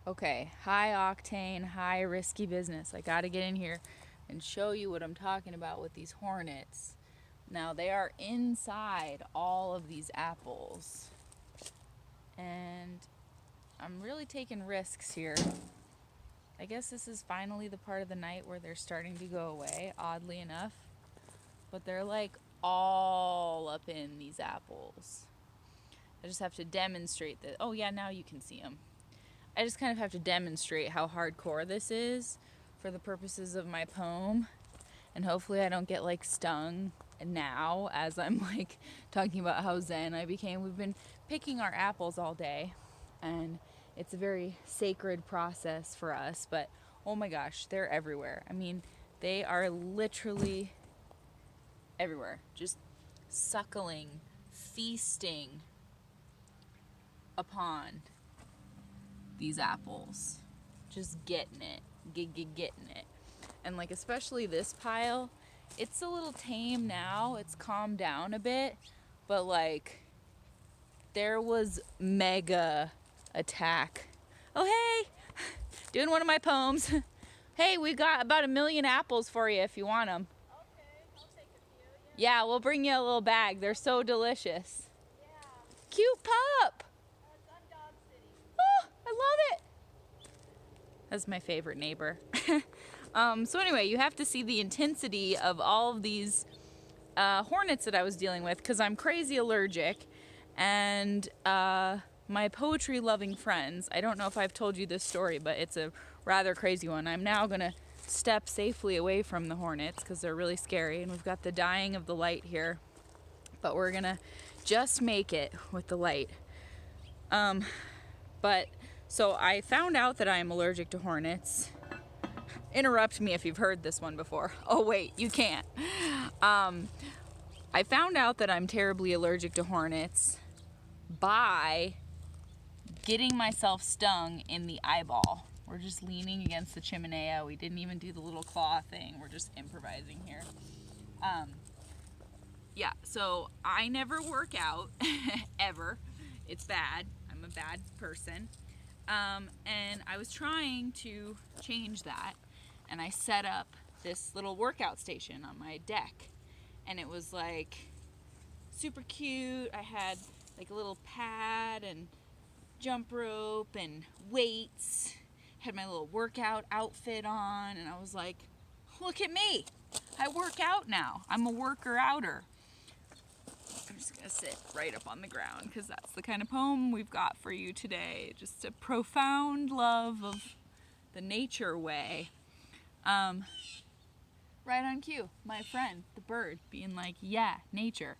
Okay, high octane, high risky business. I gotta get in here and show you what I'm talking about with these hornets. Now, they are inside all of these apples, and I'm really taking risks here. I guess this is finally the part of the night where they're starting to go away, oddly enough. But they're like all up in these apples. I just have to demonstrate that. Oh, yeah, now you can see them. I just kind of have to demonstrate how hardcore this is for the purposes of my poem. And hopefully I don't get like stung now as I'm like talking about how zen I became. We've been picking our apples all day, and it's a very sacred process for us, but oh my gosh, they're everywhere. I mean, they are literally everywhere. Just suckling, feasting upon these apples. Just getting it. Getting it. And like especially this pile, it's a little tame now. It's calmed down a bit, but like there was mega attack. Oh hey, doing one of my poems. Hey, we got about 1,000,000 apples for you if you want them. Okay, I'll take a few. Yeah, we'll bring you a little bag. They're so delicious. Yeah. Cute pup. I'm dog sitting. Oh, I love it. That's my favorite neighbor. So anyway, you have to see the intensity of all of these hornets that I was dealing with because I'm crazy allergic, and my poetry loving friends, I don't know if I've told you this story, but it's a rather crazy one. I'm now going to step safely away from the hornets because they're really scary, and we've got the dying of the light here, but we're going to just make it with the light. But so I found out that I am allergic to hornets. Interrupt me if you've heard this one before. Oh wait, you can't. I found out that I'm terribly allergic to hornets by getting myself stung in the eyeball. We're just leaning against the chimenea. We didn't even do the little claw thing. We're just improvising here. Yeah, so I never work out, ever. It's bad. I'm a bad person. And I was trying to change that, and I set up this little workout station on my deck, and it was like super cute. I had like a little pad and jump rope and weights, had my little workout outfit on, and I was like, look at me, I work out now. I'm a worker outer. I'm just gonna sit right up on the ground because that's the kind of poem we've got for you today. Just a profound love of the nature way. Right on cue, my friend, the bird, being like, yeah, nature.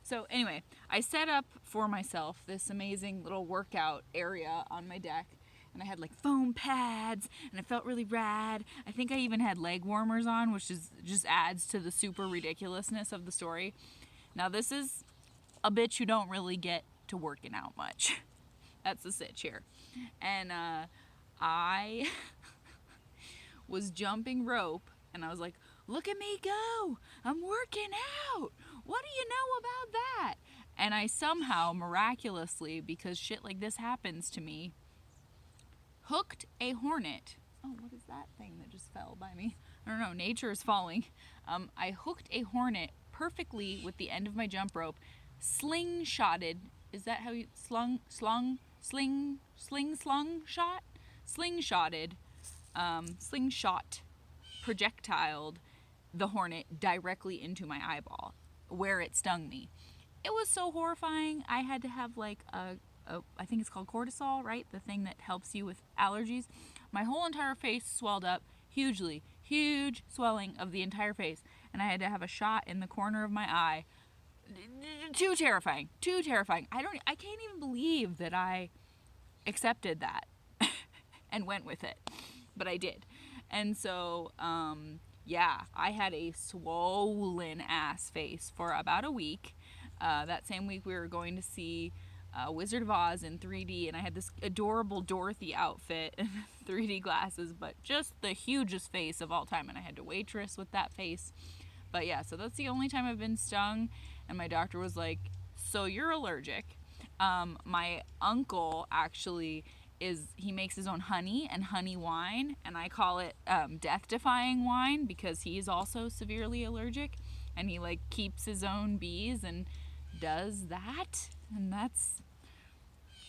So anyway, I set up for myself this amazing little workout area on my deck, and I had like foam pads, and it felt really rad. I think I even had leg warmers on, which just adds to the super ridiculousness of the story. Now this is a bitch you don't really get to working out much. That's the sitch here. And I was jumping rope, and I was like, look at me go, I'm working out, what do you know about that? And I somehow, miraculously, because shit like this happens to me, hooked a hornet. Oh, what is that thing that just fell by me? I don't know, nature is falling. I hooked a hornet perfectly with the end of my jump rope, slingshotted, is that how you, slingshotted, slingshot projectiled the hornet directly into my eyeball where it stung me. It was so horrifying. I had to have like I think it's called cortisol, right? The thing that helps you with allergies. My whole entire face swelled up hugely, huge swelling of the entire face, and I had to have a shot in the corner of my eye. Too terrifying. I can't even believe that I accepted that and went with it, but I did. And so yeah, I had a swollen ass face for about a week. That same week we were going to see Wizard of Oz in 3D, and I had this adorable Dorothy outfit and 3D glasses, but just the hugest face of all time, and I had to waitress with that face. But yeah, so that's the only time I've been stung, and my doctor was like, so you're allergic. My uncle actually he makes his own honey and honey wine, and I call it death-defying wine because he is also severely allergic, and he like keeps his own bees and does that, and that's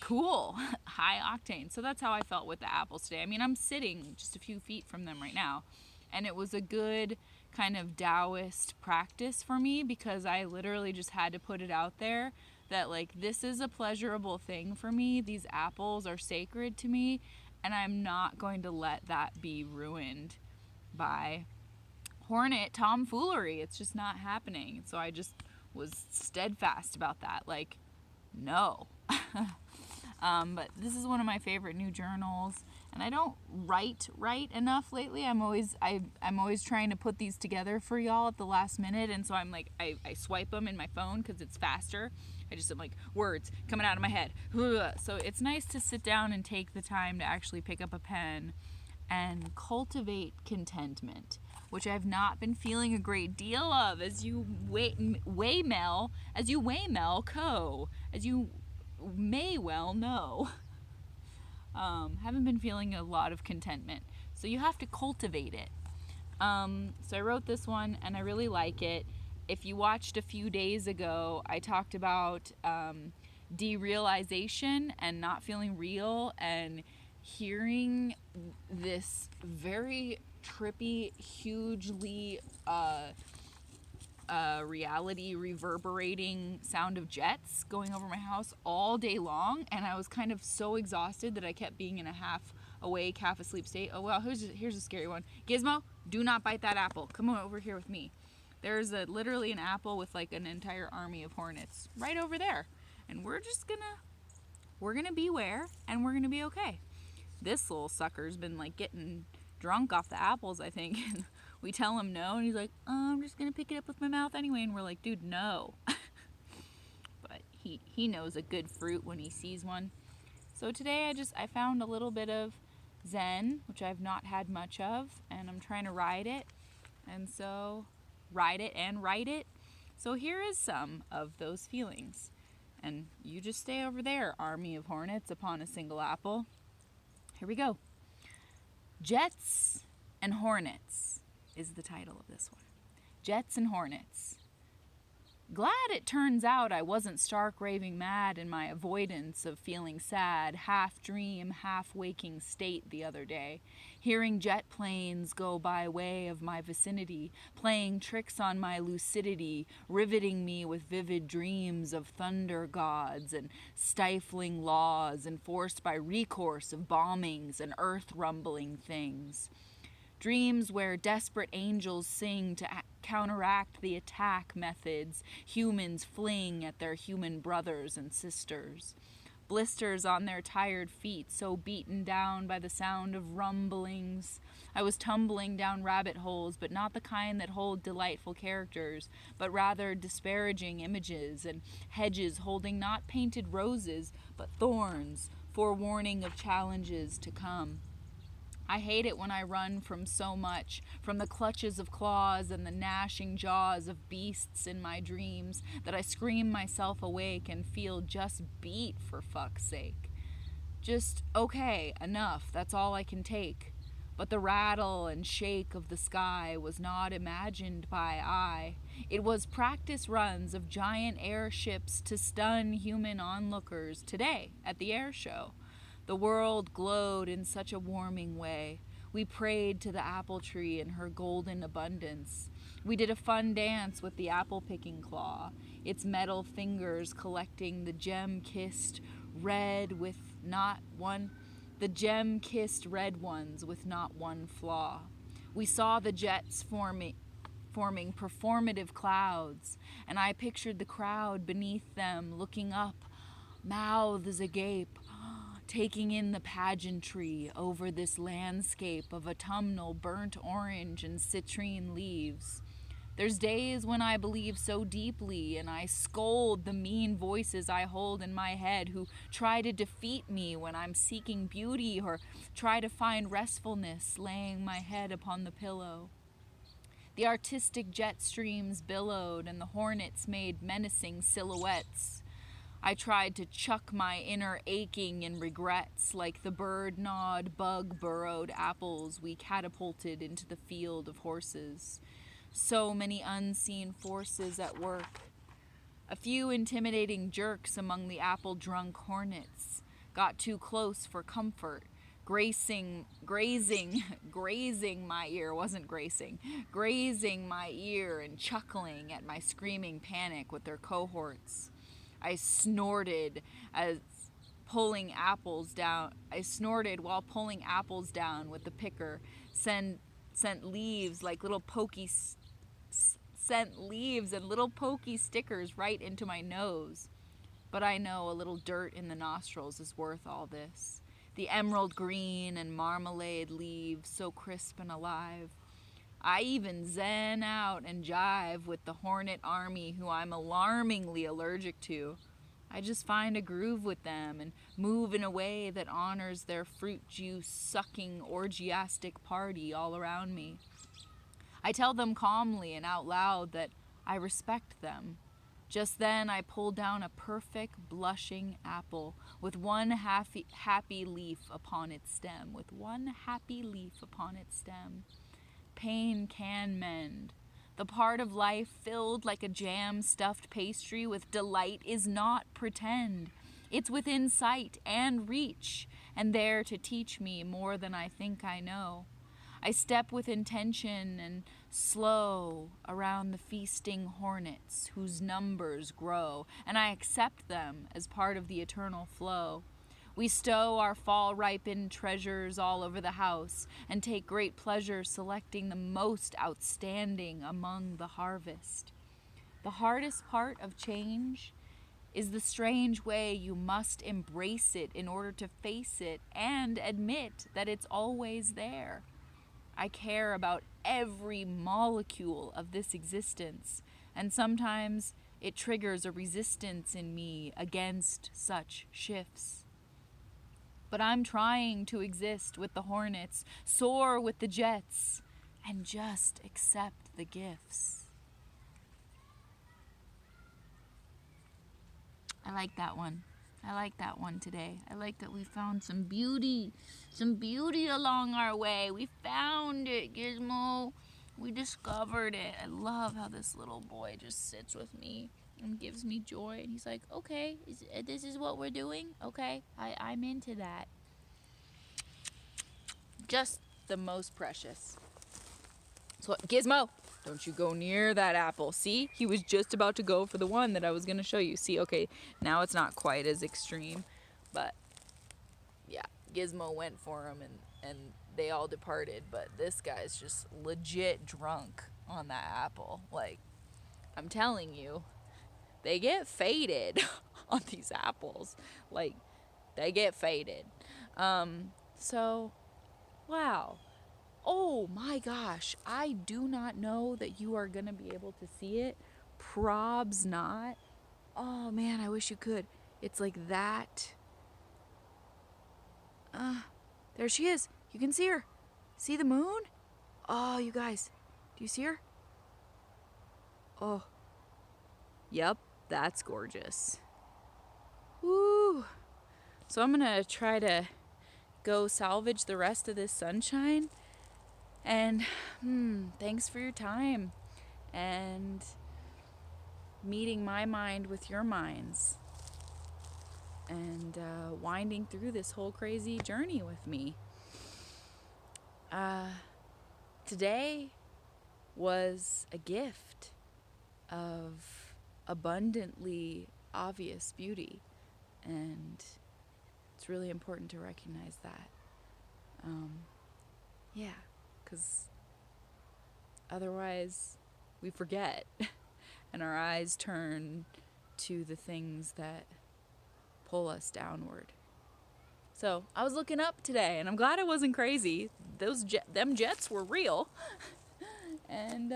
cool. High octane. So that's how I felt with the apples today. I mean, I'm sitting just a few feet from them right now, and it was a good kind of Taoist practice for me because I literally just had to put it out there that like this is a pleasurable thing for me. These apples are sacred to me, and I'm not going to let that be ruined by Hornet tomfoolery. It's just not happening. So I just was steadfast about that. Like, no. But this is one of my favorite new journals, and I don't write enough lately. I'm always trying to put these together for y'all at the last minute, and so I'm like I swipe them in my phone because it's faster. I'm like words coming out of my head. So it's nice to sit down and take the time to actually pick up a pen and cultivate contentment, which I've not been feeling a great deal of, as you may well know. Haven't been feeling a lot of contentment, so you have to cultivate it. So I wrote this one, and I really like it. If you watched a few days ago, I talked about derealization and not feeling real, and hearing this very trippy, hugely reality reverberating sound of jets going over my house all day long, and I was kind of so exhausted that I kept being in a half awake, half asleep state. Oh well, here's a scary one. Gizmo, do not bite that apple. Come on over here with me. There's literally an apple with like an entire army of hornets right over there, and we're gonna beware, and we're gonna be okay. This little sucker's been like getting drunk off the apples, I think. And we tell him no, and he's like, oh, I'm just gonna pick it up with my mouth anyway. And we're like, dude, no. But he knows a good fruit when he sees one. So today I found a little bit of Zen, which I've not had much of, and I'm trying to ride it. And so ride it and write it. So here is some of those feelings. And you just stay over there, army of hornets upon a single apple. Here we go. Jets and Hornets is the title of this one. Jets and Hornets. Glad it turns out I wasn't stark raving mad in my avoidance of feeling sad, half dream, half waking state the other day, hearing jet planes go by way of my vicinity, playing tricks on my lucidity, riveting me with vivid dreams of thunder gods and stifling laws enforced by recourse of bombings and earth-rumbling things. Dreams where desperate angels sing to counteract the attack methods humans fling at their human brothers and sisters. Blisters on their tired feet, so beaten down by the sound of rumblings. I was tumbling down rabbit holes, but not the kind that hold delightful characters, but rather disparaging images, and hedges holding not painted roses, but thorns, forewarning of challenges to come. I hate it when I run from so much, from the clutches of claws and the gnashing jaws of beasts in my dreams, that I scream myself awake and feel just beat, for fuck's sake. Just, okay, enough, that's all I can take. But the rattle and shake of the sky was not imagined by I. It was practice runs of giant airships to stun human onlookers today at the air show. The world glowed in such a warming way. We prayed to the apple tree in her golden abundance. We did a fun dance with the apple-picking claw, its metal fingers collecting the gem-kissed red ones with not one flaw. We saw the jets forming performative clouds, and I pictured the crowd beneath them looking up, mouths agape, taking in the pageantry over this landscape of autumnal burnt orange and citrine leaves. There's days when I believe so deeply, and I scold the mean voices I hold in my head who try to defeat me when I'm seeking beauty or try to find restfulness laying my head upon the pillow. The artistic jet streams billowed, and the hornets made menacing silhouettes. I tried to chuck my inner aching and regrets like the bird-gnawed, bug-burrowed apples we catapulted into the field of horses. So many unseen forces at work. A few intimidating jerks among the apple-drunk hornets got too close for comfort, grazing my ear, wasn't gracing, grazing my ear and chuckling at my screaming panic with their cohorts. I snorted while pulling apples down with the picker, sent leaves like little sent leaves and little pokey stickers right into my nose. But I know a little dirt in the nostrils is worth all this. The emerald green and marmalade leaves, so crisp and alive. I even zen out and jive with the hornet army who I'm alarmingly allergic to. I just find a groove with them and move in a way that honors their fruit juice sucking orgiastic party all around me. I tell them calmly and out loud that I respect them. Just then I pull down a perfect blushing apple with one happy leaf upon its stem. Pain can mend. The part of life filled like a jam-stuffed pastry with delight is not pretend. It's within sight and reach, and there to teach me more than I think I know. I step with intention and slow around the feasting hornets whose numbers grow, and I accept them as part of the eternal flow. We stow our fall-ripened treasures all over the house and take great pleasure selecting the most outstanding among the harvest. The hardest part of change is the strange way you must embrace it in order to face it and admit that it's always there. I care about every molecule of this existence, and sometimes it triggers a resistance in me against such shifts. But I'm trying to exist with the hornets, soar with the jets, and just accept the gifts. I like that one. Today. I like that we found some beauty along our way. We found it, Gizmo. We discovered it. I love how this little boy just sits with me and gives me joy. And he's like, okay, this is what we're doing? Okay, I'm into that. Just the most precious. So, Gizmo, don't you go near that apple. See, he was just about to go for the one that I was going to show you. See, okay, now it's not quite as extreme, but yeah, Gizmo went for him and they all departed, but this guy's just legit drunk on that apple. Like, I'm telling you, they get faded on these apples. Like, they get faded. So, wow. Oh my gosh, I do not know that you are going to be able to see it. Probs not. Oh man, I wish you could. It's like that. There she is. You can see her. See the moon? Oh, you guys. Do you see her? Oh. Yep, that's gorgeous. Woo. So I'm going to try to go salvage the rest of this sunshine. And thanks for your time and meeting my mind with your minds and winding through this whole crazy journey with me. Today was a gift of abundantly obvious beauty, and it's really important to recognize that. Yeah. Because otherwise we forget and our eyes turn to the things that pull us downward. So I was looking up today and I'm glad I wasn't crazy. Them jets were real. And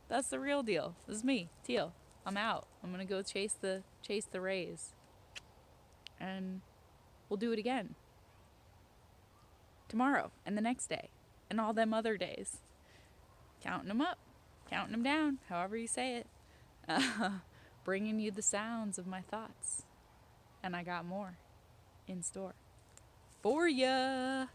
that's the real deal. This is me, Teal. I'm out. I'm going to go chase the rays. And we'll do it again. Tomorrow and the next day. And all them other days. Counting them up, counting them down, however you say it. bringing you the sounds of my thoughts. And I got more in store for ya.